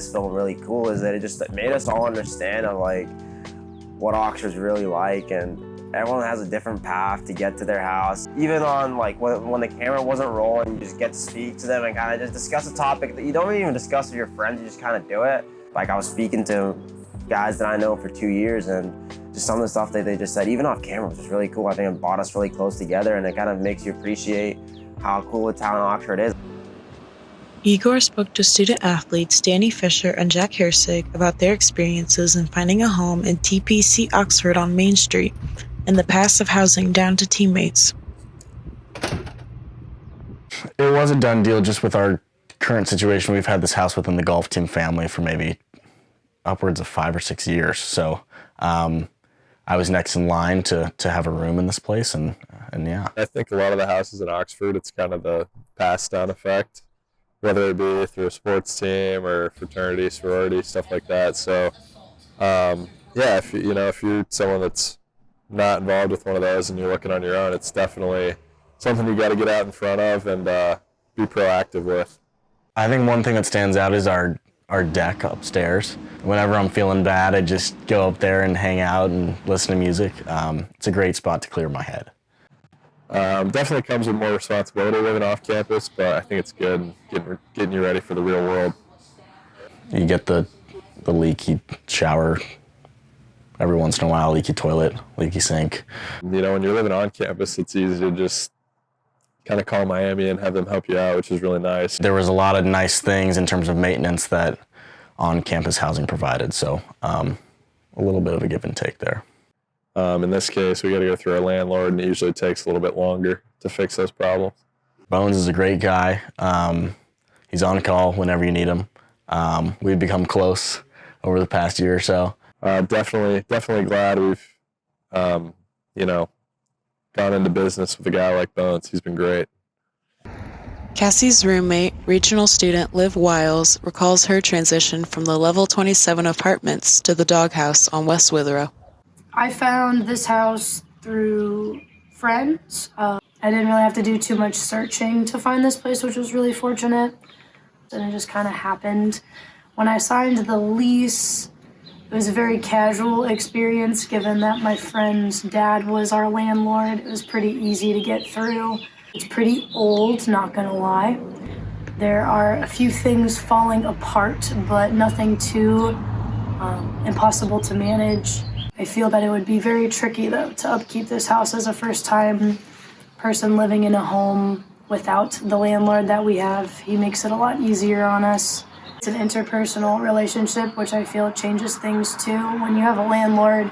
this film really cool is that it just made us all understand of like what Oxford's really like, and everyone has a different path to get to their house. Even on like when the camera wasn't rolling, you just get to speak to them and kind of just discuss a topic that you don't even discuss with your friends, you just kind of do it. Like I was speaking to guys that I know for 2 years, and just some of the stuff that they just said, even off camera, was just really cool. I think it brought us really close together, and it kind of makes you appreciate how cool a town Oxford is. Egor spoke to student athletes Danny Fisher and Jack Hersig about their experiences in finding a home in TPC Oxford on Main Street, and the passive housing down to teammates. It was a done deal just with our current situation. We've had this house within the golf team family for maybe upwards of 5 or 6 years. So I was next in line to have a room in this place, and yeah. I think a lot of the houses in Oxford, it's kind of the passed down effect, whether it be through a sports team or fraternity, sorority, stuff like that. So yeah, if you're someone that's not involved with one of those and you're looking on your own, it's definitely something you got to get out in front of and be proactive with. I think one thing that stands out is our deck upstairs. Whenever I'm feeling bad, I just go up there and hang out and listen to music. It's a great spot to clear my head. Definitely comes with more responsibility living off campus, but I think it's good getting you ready for the real world. You get the leaky shower every once in a while, leaky toilet, leaky sink. You know, when you're living on campus, it's easy to just kind of call Miami and have them help you out, which is really nice. There was a lot of nice things in terms of maintenance that on-campus housing provided, so a little bit of a give and take there. In this case, we got to go through our landlord, and it usually takes a little bit longer to fix those problems. Bones is a great guy. He's on call whenever you need him. We've become close over the past year or so. Definitely glad we've, gone into business with a guy like Bones. He's been great. Cassie's roommate, regional student Liv Wiles, recalls her transition from the level 27 apartments to the doghouse on West Witherow. I found this house through friends. I didn't really have to do too much searching to find this place, which was really fortunate. And it just kind of happened. When I signed the lease, it was a very casual experience given that my friend's dad was our landlord. It was pretty easy to get through. It's pretty old, not gonna lie. There are a few things falling apart, but nothing too impossible to manage. I feel that it would be very tricky though to upkeep this house as a first-time person living in a home without the landlord that we have. He makes it a lot easier on us. It's an interpersonal relationship, which I feel changes things too. When you have a landlord,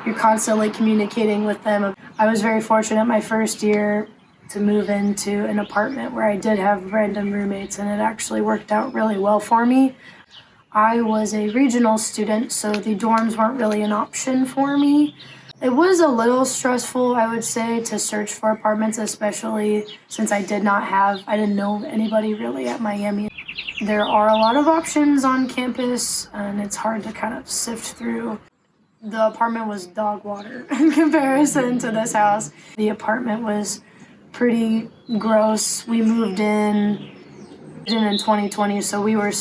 you're constantly communicating with them. I was very fortunate my first year to move into an apartment where I did have random roommates, and it actually worked out really well for me. I was a regional student, so the dorms weren't really an option for me. It was a little stressful, I would say, to search for apartments, especially since I didn't know anybody really at Miami. There are a lot of options on campus, and it's hard to kind of sift through. The apartment was dog water in comparison to this house. The apartment was pretty gross. We moved in 2020, so we were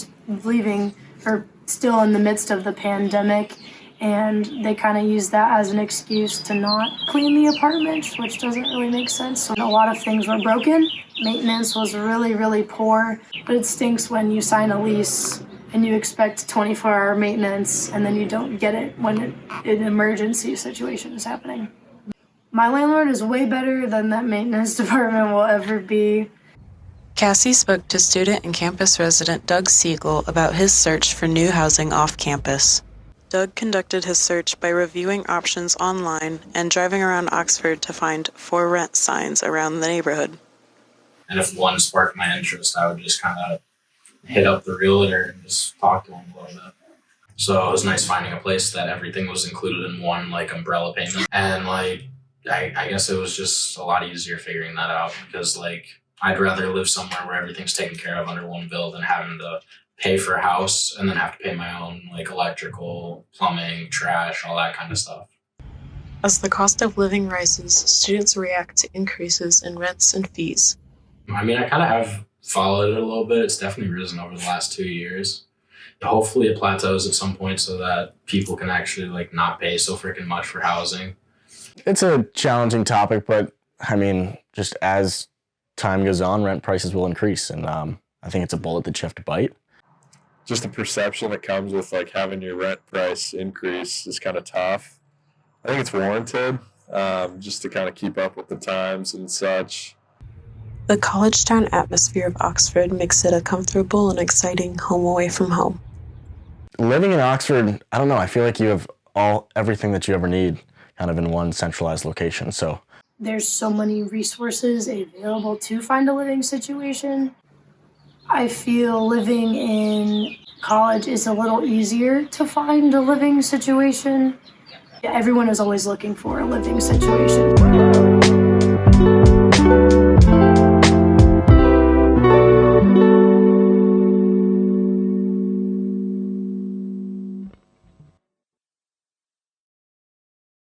still in the midst of the pandemic, and they kind of used that as an excuse to not clean the apartment, which doesn't really make sense. So a lot of things were broken. Maintenance was really, really poor, but it stinks when you sign a lease and you expect 24-hour maintenance and then you don't get it when an emergency situation is happening. My landlord is way better than that maintenance department will ever be. Cassie spoke to student and campus resident Doug Siegel about his search for new housing off campus. Doug conducted his search by reviewing options online and driving around Oxford to find for rent signs around the neighborhood. And if one sparked my interest, I would just kind of hit up the realtor and just talk to him a little bit. So it was nice finding a place that everything was included in one umbrella payment. And I guess it was just a lot easier figuring that out because I'd rather live somewhere where everything's taken care of under one bill than having to pay for a house and then have to pay my own electrical, plumbing, trash, all that kind of stuff. As the cost of living rises, students react to increases in rents and fees. I kind of have followed it a little bit. It's definitely risen over the last 2 years. Hopefully it plateaus at some point so that people can actually like not pay so freaking much for housing. It's a challenging topic, but I mean, just as time goes on, rent prices will increase, and I think it's a bullet that you have to bite. Just the perception that comes with like having your rent price increase is kind of tough. I think it's warranted, just to kind of keep up with the times and such. The college town atmosphere of Oxford makes it a comfortable and exciting home away from home. Living in Oxford, I don't know, I feel like you have everything that you ever need kind of in one centralized location. So there's so many resources available to find a living situation. I feel living in college is a little easier to find a living situation. Everyone is always looking for a living situation.